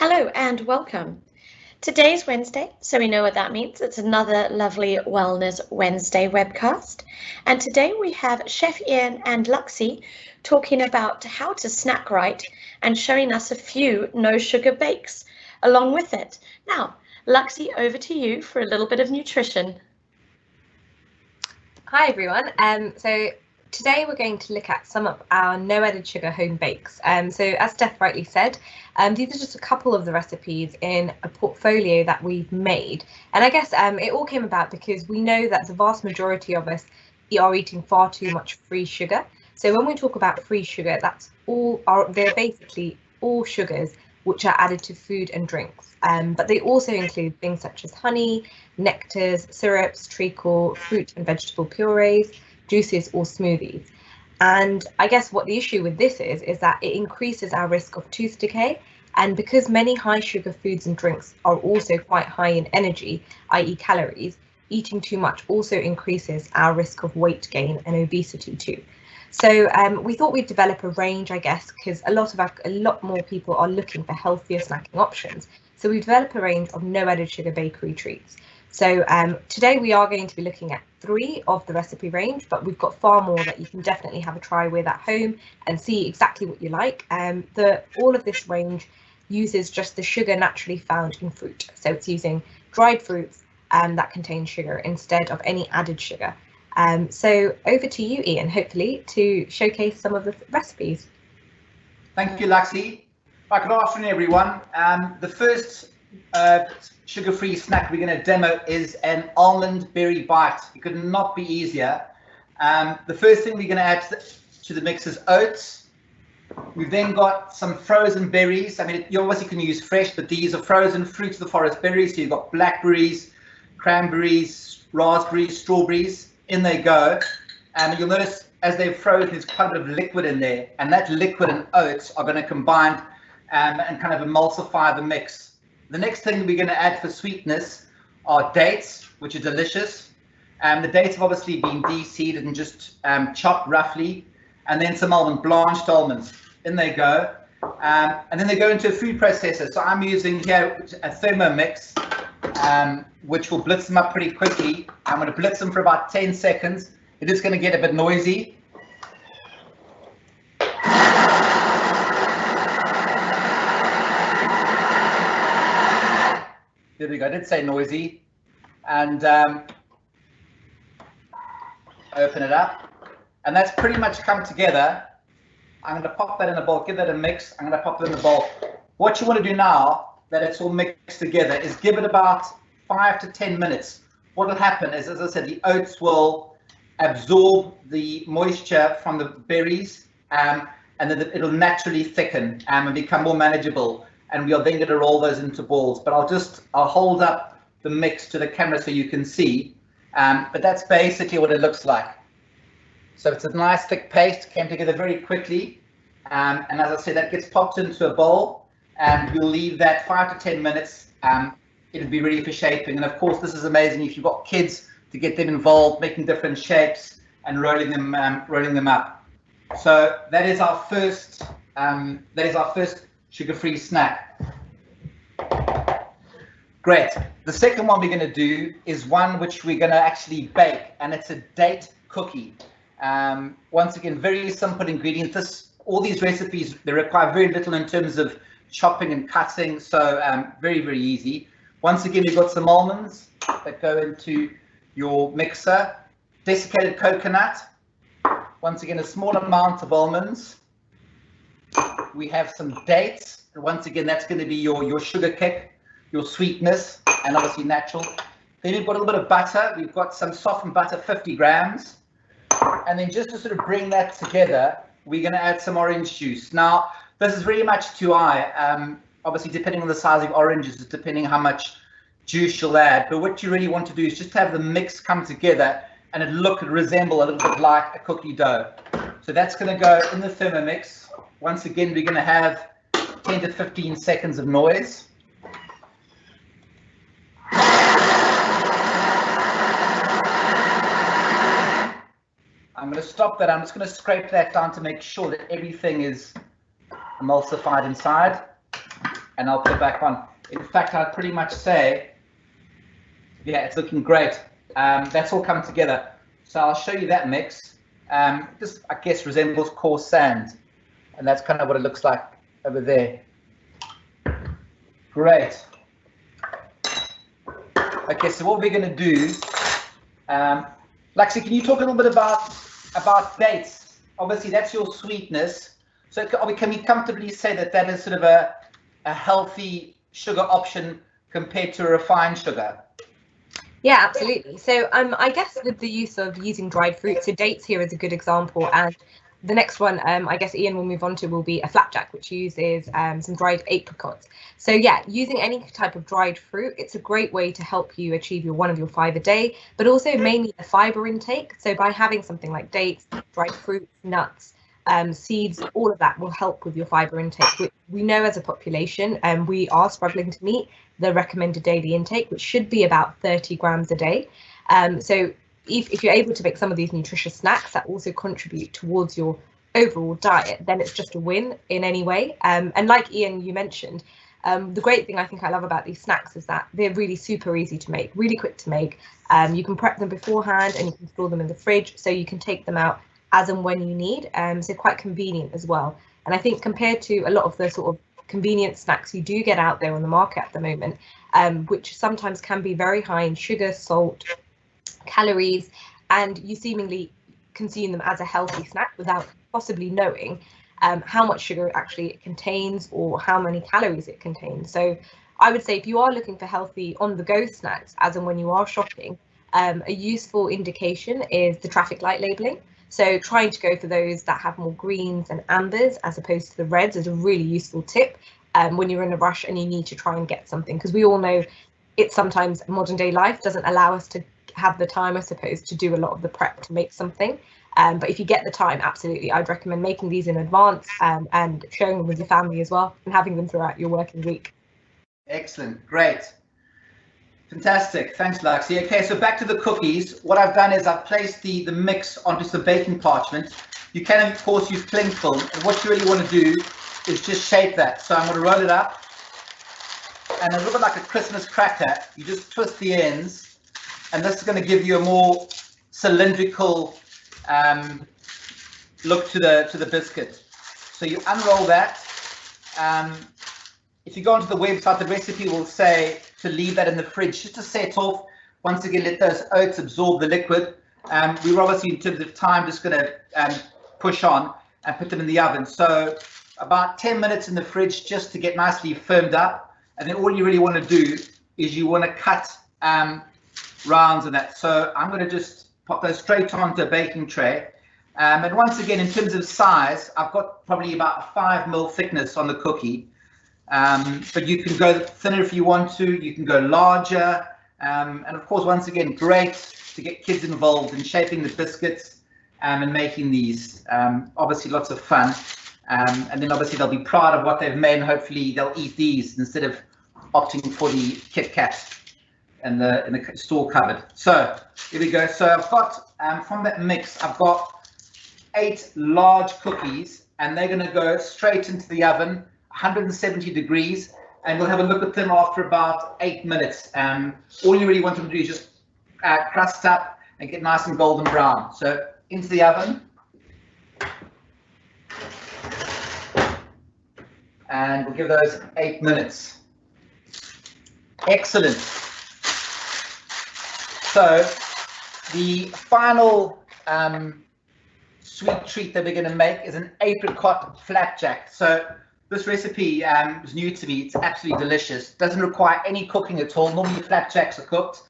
Hello and welcome. Today's Wednesday, so we know what that means. It's another lovely Wellness Wednesday webcast. And today we have Chef Ian and Luxey talking about how to snack right and showing us a few no sugar bakes along with it. Now, Luxey, over to you for a little bit of nutrition. Hi everyone. So today we're going to look at some of our no added sugar home bakes. So as Steph rightly said, these are just a couple of the recipes in a portfolio that we've made. And I guess it all came about because we know that the vast majority of us are eating far too much free sugar. So when we talk about free sugar, they're basically all sugars which are added to food and drinks. But they also include things such as honey, nectars, syrups, treacle, fruit and vegetable purees, juices or smoothies. And I guess what the issue with this is that it increases our risk of tooth decay. And because many high sugar foods and drinks are also quite high in energy, i.e. calories, eating too much also increases our risk of weight gain and obesity too. So we thought we'd develop a range, I guess, because a lot more people are looking for healthier snacking options. So we developed a range of no added sugar bakery treats. So today we are going to be looking at 3 of the recipe range, but we've got far more that you can definitely have a try with at home and see exactly what you like. All of this range uses just the sugar naturally found in fruit. So it's using dried fruits that contain sugar instead of any added sugar. So over to you, Ian, hopefully to showcase some of the recipes. Thank you, Luxey. Right, good afternoon, everyone. The first sugar-free snack we're going to demo is an almond berry bite. It could not be easier. The first thing we're going to add to the mix is oats. We've then got some frozen berries. I mean, you obviously can use fresh, but these are frozen fruits of the forest berries. So you've got blackberries, cranberries, raspberries, strawberries. In they go. And you'll notice as they're frozen, there's quite a bit of liquid in there. And that liquid and oats are going to combine and kind of emulsify the mix. The next thing we're going to add for sweetness are dates, which are delicious. The dates have obviously been de-seeded and just chopped roughly. And then some almond, blanched almonds. In they go. And then they go into a food processor. So I'm using here a Thermomix, which will blitz them up pretty quickly. I'm going to blitz them for about 10 seconds. It is going to get a bit noisy. There we go, I did say noisy. And open it up. And that's pretty much come together. I'm going to pop that in a bowl, give that a mix. I'm going to pop it in the bowl. What you want to do now that it's all mixed together is give it about 5 to 10 minutes. What will happen is, as I said, the oats will absorb the moisture from the berries, and then it'll naturally thicken and become more manageable. And we are then going to roll those into balls. But I'll hold up the mix to the camera so you can see. But that's basically what it looks like. So it's a nice thick paste, came together very quickly. And as I said, that gets popped into a bowl, and we'll leave that 5 to 10 minutes. It'll be ready for shaping. And of course, this is amazing if you've got kids to get them involved, making different shapes and rolling them up. So that is our first sugar-free snack. Great. The second one we're going to do is one which we're going to actually bake, and it's a date cookie. Once again, very simple ingredients. All these recipes, they require very little in terms of chopping and cutting, so very, very easy. Once again, we've got some almonds that go into your mixer, desiccated coconut, once again, a small amount of almonds. We have some dates, and once again, that's going to be your sugar kick, your sweetness, and obviously natural. Then we've got a little bit of butter. We've got some softened butter, 50 grams. And then just to sort of bring that together, we're going to add some orange juice. Now, this is very much to eye. Obviously, depending on the size of oranges, it's depending how much juice you'll add. But what you really want to do is just have the mix come together and it resemble a little bit like a cookie dough. So that's going to go in the Thermomix. Once again, we're going to have 10 to 15 seconds of noise. I'm going to stop that. I'm just going to scrape that down to make sure that everything is emulsified inside. and I'll put it back on. In fact, I'd pretty much say, yeah, it's looking great. That's all come together. So I'll show you that mix. This, I guess, resembles coarse sand, and that's kind of what it looks like over there. Great. Okay, so what we're going to do, Luxey, can you talk a little bit about dates? Obviously, that's your sweetness. So can we comfortably say that that is sort of a healthy sugar option compared to a refined sugar? Yeah, absolutely. So I guess with the use of using dried fruit, so dates here is a good example, and the next one I guess Ian will move on to will be a flapjack, which uses some dried apricots. So yeah, using any type of dried fruit, it's a great way to help you achieve one of your 5 a day, but also mainly the fiber intake. So by having something like dates, dried fruit, nuts, seeds, all of that will help with your fiber intake, which we know as a population we are struggling to meet the recommended daily intake, which should be about 30 grams a day. So if you're able to make some of these nutritious snacks that also contribute towards your overall diet, then it's just a win in any way. And like Ian, you mentioned, the great thing I think I love about these snacks is that they're really super easy to make, really quick to make. You can prep them beforehand and you can store them in the fridge, so you can take them out as and when you need, so quite convenient as well. And I think compared to a lot of the sort of convenient snacks you do get out there on the market at the moment, which sometimes can be very high in sugar, salt, calories, and you seemingly consume them as a healthy snack without possibly knowing how much sugar actually it contains or how many calories it contains. So I would say if you are looking for healthy on-the-go snacks, as and when you are shopping, a useful indication is the traffic light labeling. So trying to go for those that have more greens and ambers as opposed to the reds is a really useful tip when you're in a rush and you need to try and get something, because we all know it's sometimes modern day life doesn't allow us to have the time, I suppose, to do a lot of the prep to make something. But if you get the time, absolutely, I'd recommend making these in advance and sharing them with your family as well and having them throughout your working week. Excellent, great. Fantastic, thanks Luxey. Okay, so back to the cookies. What I've done is I've placed the mix onto some baking parchment. You can of course use cling film, and what you really want to do is just shape that. So I'm going to roll it up, and a little bit like a Christmas cracker, you just twist the ends, and this is going to give you a more cylindrical look to the biscuit. So you unroll that. If you go onto the website, the recipe will say to leave that in the fridge just to set off. Once again, let those oats absorb the liquid. We're obviously, in terms of time, just going to push on and put them in the oven. So about 10 minutes in the fridge just to get nicely firmed up. And then all you really want to do is you want to cut rounds of that. So I'm going to just pop those straight onto a baking tray. And once again, in terms of size, I've got probably about a 5 ml thickness on the cookie. But you can go thinner if you want to, you can go larger. And of course, once again, great to get kids involved in shaping the biscuits and making these. Obviously, lots of fun. And then obviously they'll be proud of what they've made, and hopefully they'll eat these instead of opting for the Kit Kat in the store cupboard. So here we go. So I've got, from that mix, I've got 8 large cookies, and they're going to go straight into the oven, 170 degrees, and we'll have a look at them after about 8 minutes. All you really want them to do is just crust up and get nice and golden brown. So into the oven. And we'll give those 8 minutes. Excellent. So the final sweet treat that we're going to make is an apricot flapjack. So this recipe is new to me. It's absolutely delicious. Doesn't require any cooking at all. Normally flapjacks are cooked,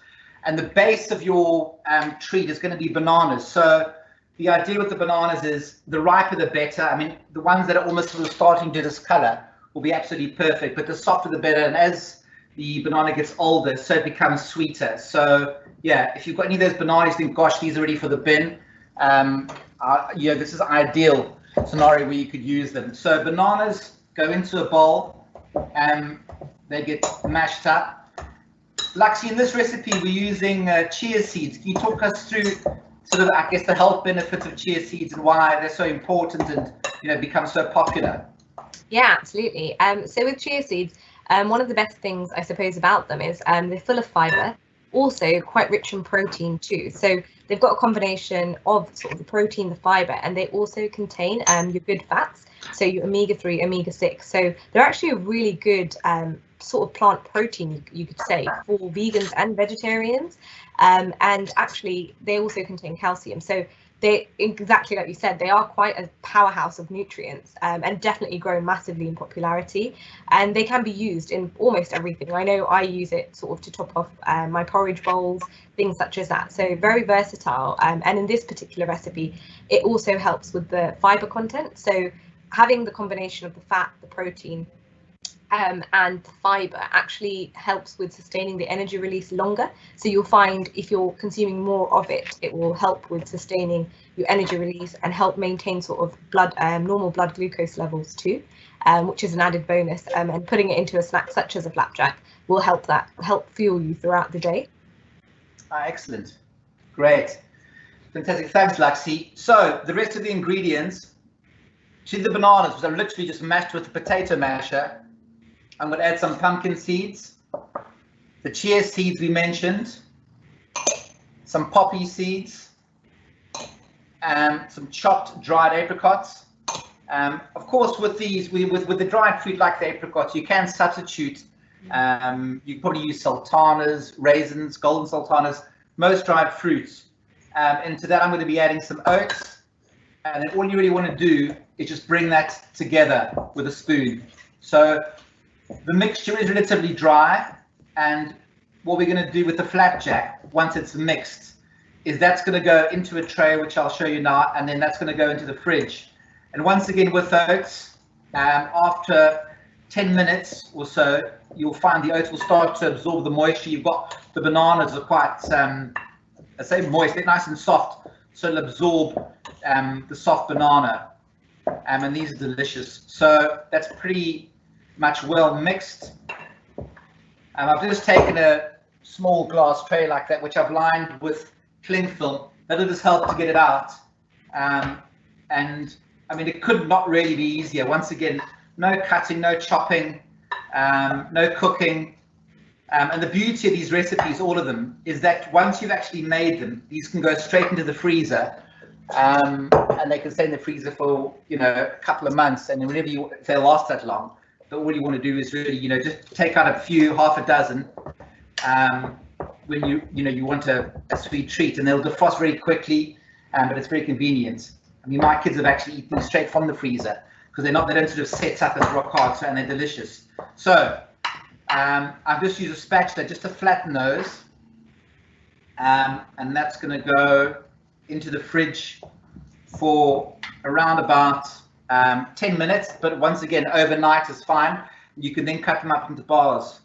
and the base of your treat is going to be bananas. So the idea with the bananas is the riper the better. I mean, the ones that are almost sort of starting to discolor will be absolutely perfect, but the softer the better. And as the banana gets older, so it becomes sweeter. So yeah, if you've got any of those bananas, think, gosh, these are ready for the bin. Yeah, this is an ideal scenario where you could use them. So bananas go into a bowl and they get mashed up. Luxey, in this recipe, we're using chia seeds. Can you talk us through sort of, I guess, the health benefits of chia seeds and why they're so important and, you know, become so popular? Yeah, absolutely. So with chia seeds, One of the best things I suppose about them is they're full of fibre, also quite rich in protein too. So they've got a combination of sort of the protein, the fibre, and they also contain your good fats, so your omega-3, omega-6. So they're actually a really good sort of plant protein, you could say, for vegans and vegetarians. And actually, they also contain calcium. So they, exactly like you said, they are quite a powerhouse of nutrients, and definitely grown massively in popularity. And they can be used in almost everything. I know I use it sort of to top off my porridge bowls, things such as that. So very versatile. And in this particular recipe, it also helps with the fibre content. So having the combination of the fat, the protein, and the fibre actually helps with sustaining the energy release longer. So you'll find if you're consuming more of it, it will help with sustaining your energy release and help maintain sort of blood normal blood glucose levels too, which is an added bonus. And putting it into a snack such as a flapjack will help fuel you throughout the day. Excellent, great, fantastic. Thanks, Luxey. So the rest of the ingredients to the bananas, which are literally just mashed with the potato masher. I'm going to add some pumpkin seeds, the chia seeds we mentioned, some poppy seeds, some chopped dried apricots. Of course, with these, with the dried fruit like the apricots, you can substitute. You can probably use sultanas, raisins, golden sultanas, most dried fruits. And to that, I'm going to be adding some oats. And then all you really want to do is just bring that together with a spoon. So the mixture is relatively dry, and what we're going to do with the flapjack, once it's mixed, is that's going to go into a tray, which I'll show you now, and then that's going to go into the fridge. And once again with oats, after 10 minutes or so, you'll find the oats will start to absorb the moisture. You've got the bananas are quite, I say moist, they're nice and soft, so it'll absorb the soft banana, and these are delicious. So that's pretty much well mixed. I've just taken a small glass tray like that, which I've lined with cling film. That'll just help to get it out. And I mean, it could not really be easier. Once again, no cutting, no chopping, no cooking. And the beauty of these recipes, all of them, is that once you've actually made them, these can go straight into the freezer. And they can stay in the freezer for, you know, a couple of months, and then whenever if they last that long. But all you want to do is really, you know, just take out a few, half a dozen, when you want a sweet treat, and they'll defrost very quickly, but it's very convenient. I mean, my kids have actually eaten them straight from the freezer because they don't sort of set up as rock hard, and they're delicious. So I've just used a spatula just to flatten those, and that's going to go into the fridge for around about 10 minutes, but once again, overnight is fine. You can then cut them up into bars.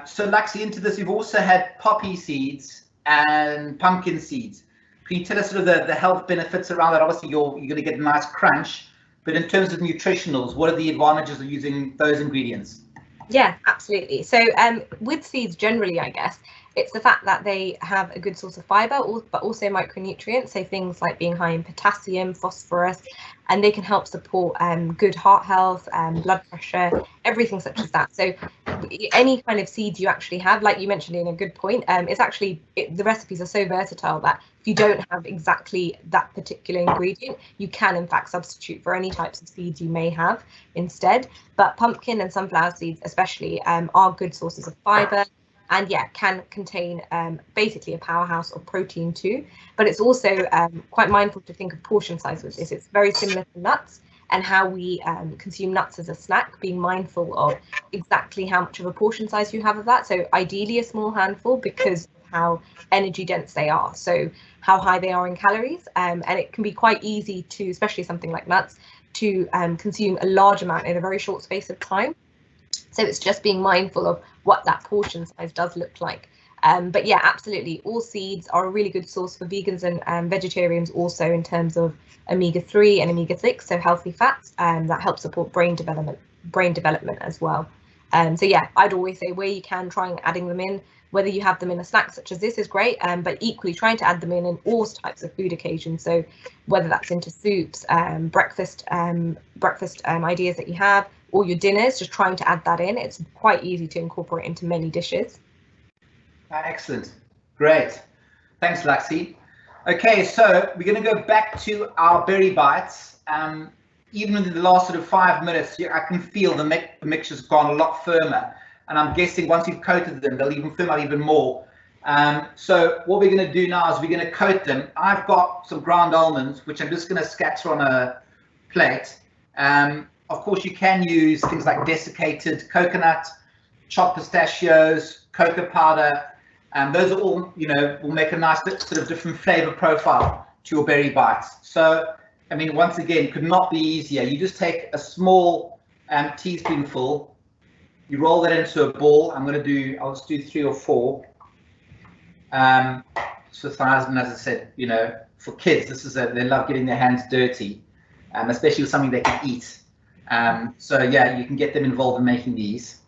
So Luxey, into this, you've also had poppy seeds and pumpkin seeds. Can you tell us sort of the health benefits around that? Obviously, you're going to get a nice crunch, but in terms of nutritionals, what are the advantages of using those ingredients? Yeah, absolutely. So with seeds generally, I guess, it's the fact that they have a good source of fibre, but also micronutrients, so things like being high in potassium, phosphorus, and they can help support good heart health, blood pressure, everything such as that. So any kind of seeds you actually have, like you mentioned in a good point, it's actually, the recipes are so versatile that if you don't have exactly that particular ingredient, you can in fact substitute for any types of seeds you may have instead. But pumpkin and sunflower seeds especially are good sources of fibre, and yeah, can contain basically a powerhouse of protein too. But it's also quite mindful to think of portion size with this. It's very similar to nuts and how we consume nuts as a snack, being mindful of exactly how much of a portion size you have of that. So ideally a small handful, because of how energy dense they are, so how high they are in calories, and it can be quite easy to, especially something like nuts, to consume a large amount in a very short space of time. So it's just being mindful of what that portion size does look like. But yeah, absolutely, all seeds are a really good source for vegans and vegetarians also, in terms of omega-3 and omega-6, so healthy fats, that help support brain development as well. So yeah, I'd always say where you can, try adding them in. Whether you have them in a snack such as this is great, but equally trying to add them in all types of food occasions. So whether that's into soups, breakfast ideas that you have, or your dinners, just trying to add that in. It's quite easy to incorporate into many dishes. Excellent. Great. Thanks, Luxey. Okay, so we're going to go back to our berry bites. Even in the last sort of 5 minutes, I can feel the mixture's gone a lot firmer. And I'm guessing once you've coated them, they'll even firm up even more. So what we're going to do now is we're going to coat them. I've got some ground almonds, which I'm just going to scatter on a plate. Of course, you can use things like desiccated coconut, chopped pistachios, cocoa powder. Those are all, will make a nice sort of different flavor profile to your berry bites. So, I mean, once again, could not be easier. You just take a small teaspoonful, you roll that into a ball. I'll just do 3 or 4. So thighs, and as I said, for kids, they love getting their hands dirty, especially with something they can eat. So yeah, you can get them involved in making these.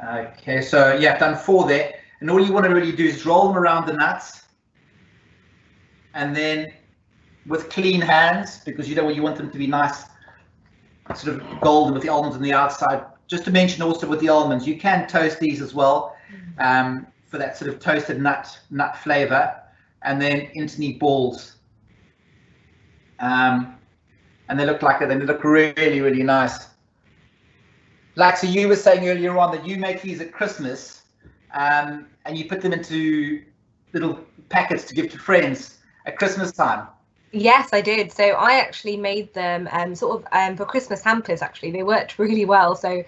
Okay, so yeah, I've done 4 there, and all you want to really do is roll them around the nuts, and then with clean hands, because you want them to be nice, sort of golden with the almonds on the outside. Just to mention also with the almonds, you can toast these as well, for that sort of toasted nut flavor, and then into neat balls. And they look really, really nice. Luxey, you were saying earlier on that you make these at Christmas, and you put them into little packets to give to friends at Christmas time. Yes, I did. So I actually made them for Christmas hampers. Actually, they worked really well. So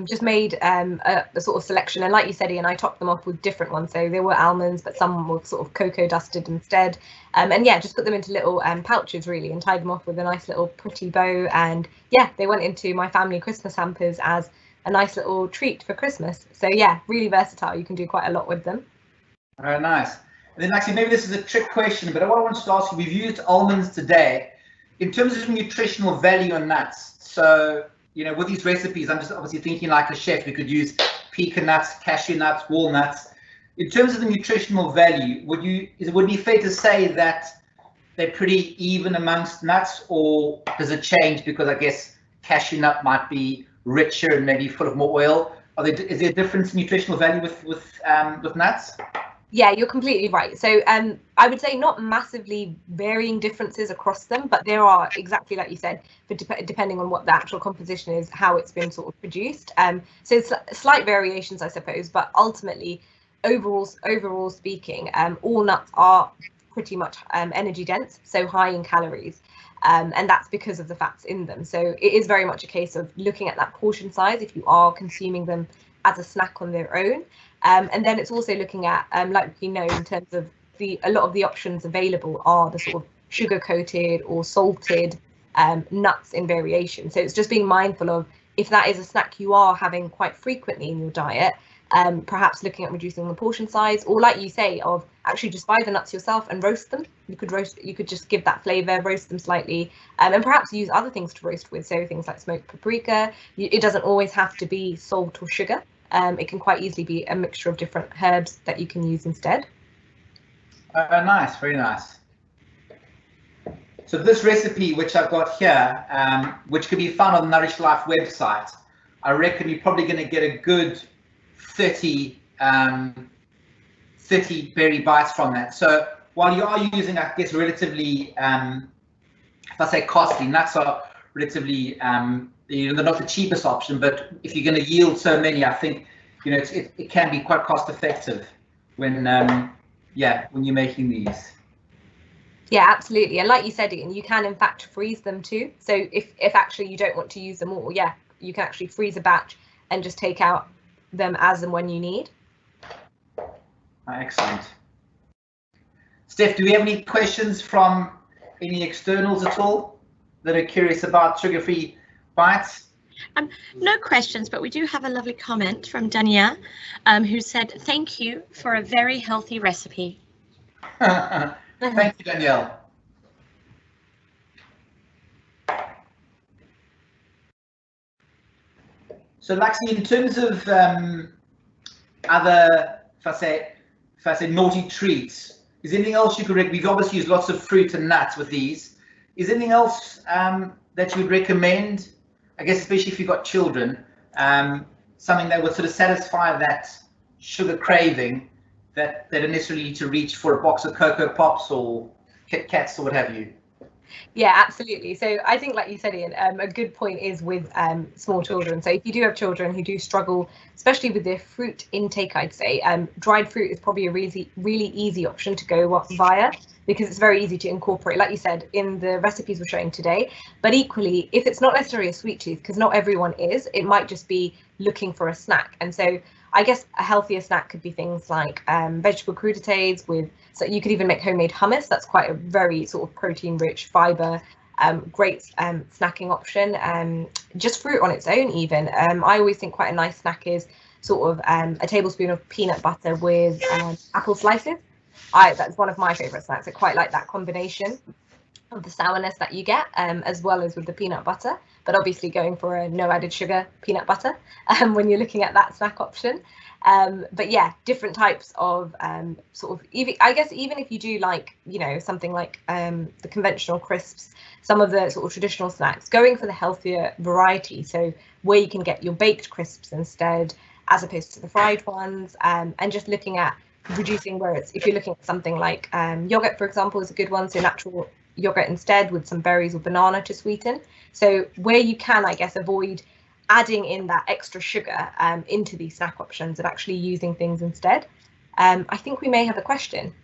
just made a sort of selection, and like you said, Ian, I topped them off with different ones. So they were almonds, but some were sort of cocoa dusted instead. And yeah, just put them into little pouches really, and tied them off with a nice little pretty bow. And yeah, they went into my family Christmas hampers as a nice little treat for Christmas. So yeah, really versatile. You can do quite a lot with them. Very nice. And then actually, maybe this is a trick question, but what I wanted to ask you, we've used almonds today. In terms of nutritional value on nuts, so, with these recipes, I'm just obviously thinking like a chef, we could use pecan nuts, cashew nuts, walnuts. In terms of the nutritional value, would it be fair to say that they're pretty even amongst nuts, or does it change because I guess cashew nut might be richer and maybe full of more oil? Is there a difference in nutritional value with nuts? Yeah, you're completely right. So I would say not massively varying differences across them, but there are, exactly like you said, depending on what the actual composition is, how it's been sort of produced. So it's slight variations, I suppose, but ultimately, overall speaking, all nuts are pretty much energy dense, so high in calories. And that's because of the fats in them. So it is very much a case of looking at that portion size if you are consuming them as a snack on their own. And then it's also looking at, like we know, in terms of a lot of the options available are the sort of sugar coated or salted nuts in variation. So it's just being mindful of, if that is a snack you are having quite frequently in your diet, perhaps looking at reducing the portion size, or like you say, of actually just buy the nuts yourself and roast them. You could just give that flavor, roast them slightly, and perhaps use other things to roast with. So things like smoked paprika. It doesn't always have to be salt or sugar. It can quite easily be a mixture of different herbs that you can use instead. Nice, very nice. So this recipe, which I've got here, which can be found on the Nourish Life website, I reckon you're probably going to get a good 30 berry bites from that. So while you are using, I guess, relatively, if I say costly, nuts are relatively, they're not the cheapest option, but if you're going to yield so many, I think, it can be quite cost effective when you're making these. Yeah, absolutely. And like you said, Ian, you can in fact freeze them too. So if actually you don't want to use them all, yeah, you can actually freeze a batch and just take out them as and when you need. Excellent. Steph, do we have any questions from any externals at all that are curious about sugar-free bites? No questions, but we do have a lovely comment from Danielle, who said, "Thank you for a very healthy recipe." Thank you, Danielle. So, Luxey, in terms of other, if I say naughty treats, is anything else you could recommend? We've obviously used lots of fruit and nuts with these. Is anything else that that you would recommend? I guess especially if you've got children, something that would sort of satisfy that sugar craving that they don't necessarily need to reach for a box of Cocoa Pops or Kit Kats or what have you. Yeah, absolutely. So I think, like you said, Ian, a good point is with small children. So if you do have children who do struggle, especially with their fruit intake, I'd say dried fruit is probably a really easy option to go via, because it's very easy to incorporate, like you said, in the recipes we're showing today. But equally, if it's not necessarily a sweet tooth, because not everyone is, it might just be looking for a snack. And so I guess a healthier snack could be things like vegetable crudités with, so you could even make homemade hummus. That's quite a very sort of protein-rich, fibre, great snacking option. Just fruit on its own even. I always think quite a nice snack is sort of a tablespoon of peanut butter with apple slices. That's one of my favourite snacks. I quite like that combination of the sourness that you get, as well as with the peanut butter, but obviously going for a no added sugar peanut butter when you're looking at that snack option. But yeah, different types of sort of, I guess even if you do like, you know, something like the conventional crisps, some of the sort of traditional snacks, going for the healthier variety, so where you can get your baked crisps instead as opposed to the fried ones, and just looking at reducing where it's, if you're looking at something like yogurt, for example, is a good one, so natural yogurt instead with some berries or banana to sweeten. So where you can, I guess, avoid adding in that extra sugar into these snack options and actually using things instead. I think we may have a question.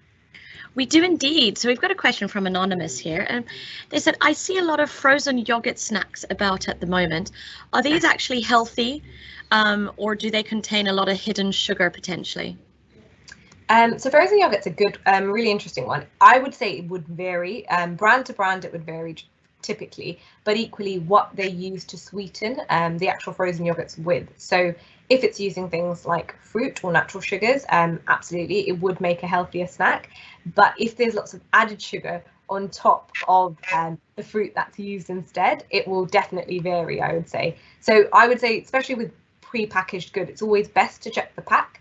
We do indeed. So we've got a question from Anonymous here, and they said, I see a lot of frozen yogurt snacks about at the moment. Are these actually healthy, or do they contain a lot of hidden sugar potentially? So frozen yogurt's a good, really interesting one. I would say it would vary. Brand to brand, it would vary typically, but equally what they use to sweeten the actual frozen yogurts with. So if it's using things like fruit or natural sugars, absolutely, it would make a healthier snack. But if there's lots of added sugar on top of the fruit that's used instead, it will definitely vary, I would say. So I would say, especially with pre-packaged good, it's always best to check the pack.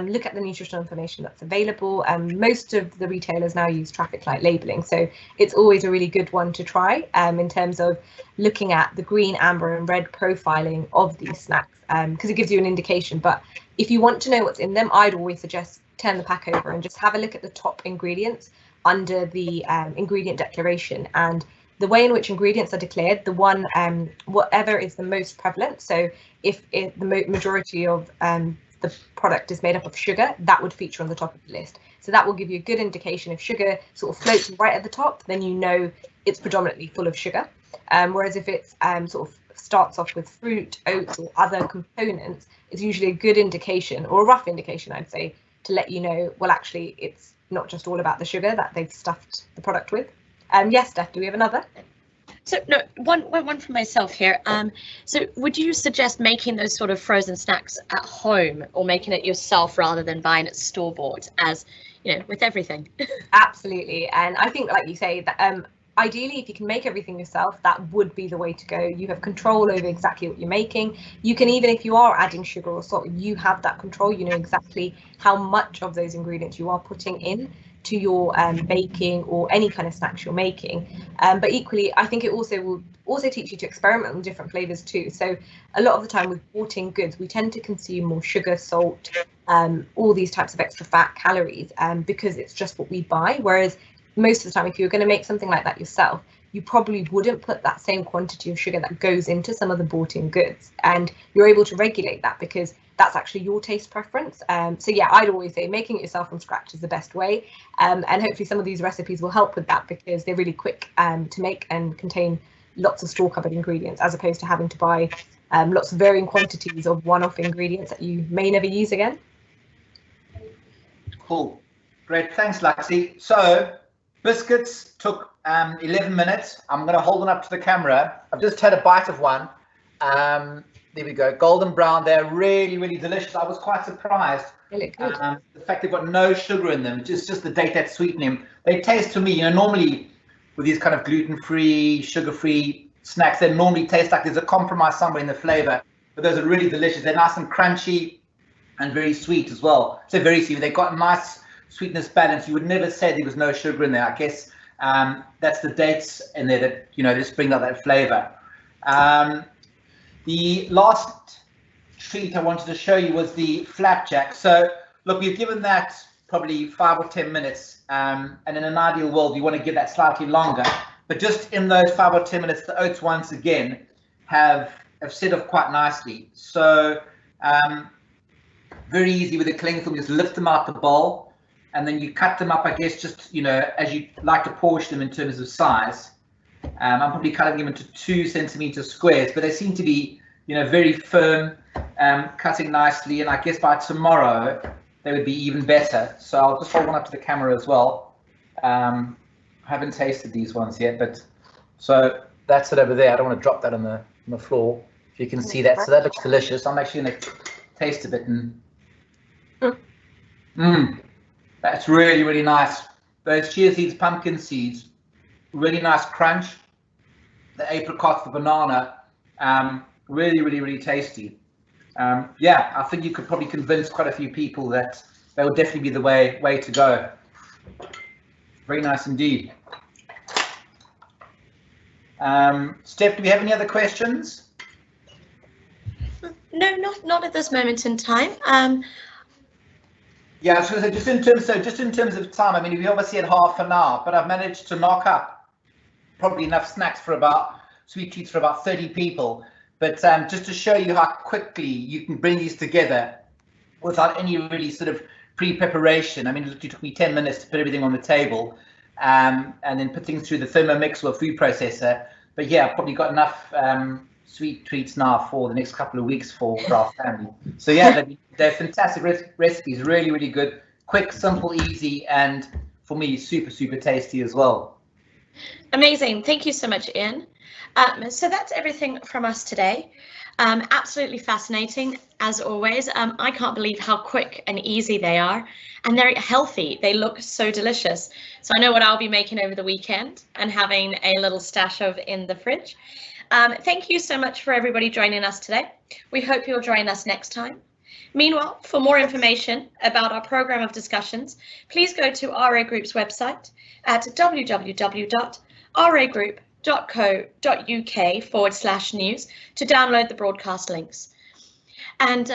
Look at the nutritional information that's available. Most of the retailers now use traffic light labeling, so it's always a really good one to try in terms of looking at the green, amber and red profiling of these snacks, because it gives you an indication. But if you want to know what's in them, I'd always suggest turn the pack over and just have a look at the top ingredients under the ingredient declaration. And the way in which ingredients are declared, the one whatever is the most prevalent, so if the majority of the product is made up of sugar, that would feature on the top of the list. So that will give you a good indication. If sugar sort of floats right at the top, then you know it's predominantly full of sugar. Whereas if it's sort of starts off with fruit, oats or other components, it's usually a good indication, or a rough indication, I'd say, to let you know, well, actually, it's not just all about the sugar that they've stuffed the product with. Yes, Steph, do we have another? So no, one for myself here. So would you suggest making those sort of frozen snacks at home, or making it yourself rather than buying it store-bought, as you know, with everything? Absolutely. And I think, like you say, that ideally, if you can make everything yourself, that would be the way to go. You have control over exactly what you're making. You can, even if you are adding sugar or salt, you have that control. You know exactly how much of those ingredients you are putting in to your baking or any kind of snacks you're making. But equally, I think it will also teach you to experiment with different flavors too. So a lot of the time with bought-in goods, we tend to consume more sugar, salt, all these types of extra fat, calories, because it's just what we buy. Whereas most of the time, if you're going to make something like that yourself, you probably wouldn't put that same quantity of sugar that goes into some of the bought-in goods, and you're able to regulate that because that's actually your taste preference. So yeah, I'd always say making it yourself from scratch is the best way, and hopefully some of these recipes will help with that because they're really quick to make and contain lots of store-cupboard ingredients, as opposed to having to buy lots of varying quantities of one-off ingredients that you may never use again. Cool, great, thanks Luxey. So biscuits took 11 minutes. I'm going to hold them up to the camera. I've just had a bite of one. There we go, golden brown. They're really, really delicious. I was quite surprised. They look good. The fact they've got no sugar in them, just the date that's sweetening them. They taste to me, you know, normally with these kind of gluten-free, sugar-free snacks, they normally taste like there's a compromise somewhere in the flavor. But those are really delicious. They're nice and crunchy and very sweet as well. So very sweet. They've got a nice sweetness balance. You would never say there was no sugar in there. I guess That's the dates in there that, you know, just bring out that flavour. The last treat I wanted to show you was the flapjack. So look, we've given that probably 5 or 10 minutes, and in an ideal world you want to give that slightly longer, but just in those 5 or 10 minutes the oats once again have set off quite nicely. So very easy with a cling film, just lift them out the bowl, and then you cut them up, I guess, just, you know, as you like to portion them in terms of size. I'm probably cutting them into 2 centimeter squares, but they seem to be, you know, very firm, cutting nicely, and I guess by tomorrow they would be even better. So I'll just hold one up to the camera as well. I haven't tasted these ones yet, but so that's it over there. I don't want to drop that on the floor. If you can see that, so that looks delicious. I'm actually going to taste a bit, and that's really, really nice. Those chia seeds, pumpkin seeds, really nice crunch. The apricots, the banana, really, really, really tasty. Yeah, I think you could probably convince quite a few people that they would definitely be the way to go. Very nice indeed. Steph, do we have any other questions? No, not at this moment in time. Yeah, I was going to say, just in terms of time, I mean, we obviously had half an hour, but I've managed to knock up probably enough snacks for sweet treats for about 30 people. But just to show you how quickly you can bring these together without any really sort of pre-preparation. I mean, it took me 10 minutes to put everything on the table, and then put things through the Thermomix or food processor. But yeah, I've probably got enough sweet treats now for the next couple of weeks for our family. So yeah, they're fantastic recipes, really, really good, quick, simple, easy, and for me, super, super tasty as well. Amazing. Thank you so much, Ian. So that's everything from us today. Absolutely fascinating, as always. I can't believe how quick and easy they are, and they're healthy. They look so delicious. So I know what I'll be making over the weekend and having a little stash of in the fridge. Thank you so much for everybody joining us today. We hope you'll join us next time. Meanwhile, for more information about our programme of discussions, please go to RA Group's website at www.raGroup.co.uk/news to download the broadcast links. And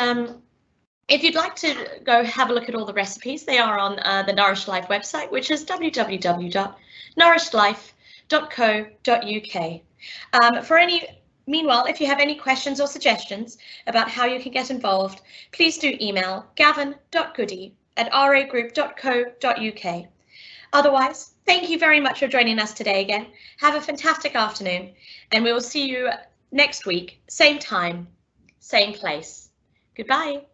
if you'd like to go have a look at all the recipes, they are on the Nourish Life website, which is www.nourishlife.co.uk. Meanwhile, if you have any questions or suggestions about how you can get involved, please do email gavin.goody@ragroup.co.uk. Otherwise, thank you very much for joining us today again. Have a fantastic afternoon, and we will see you next week, same time, same place. Goodbye.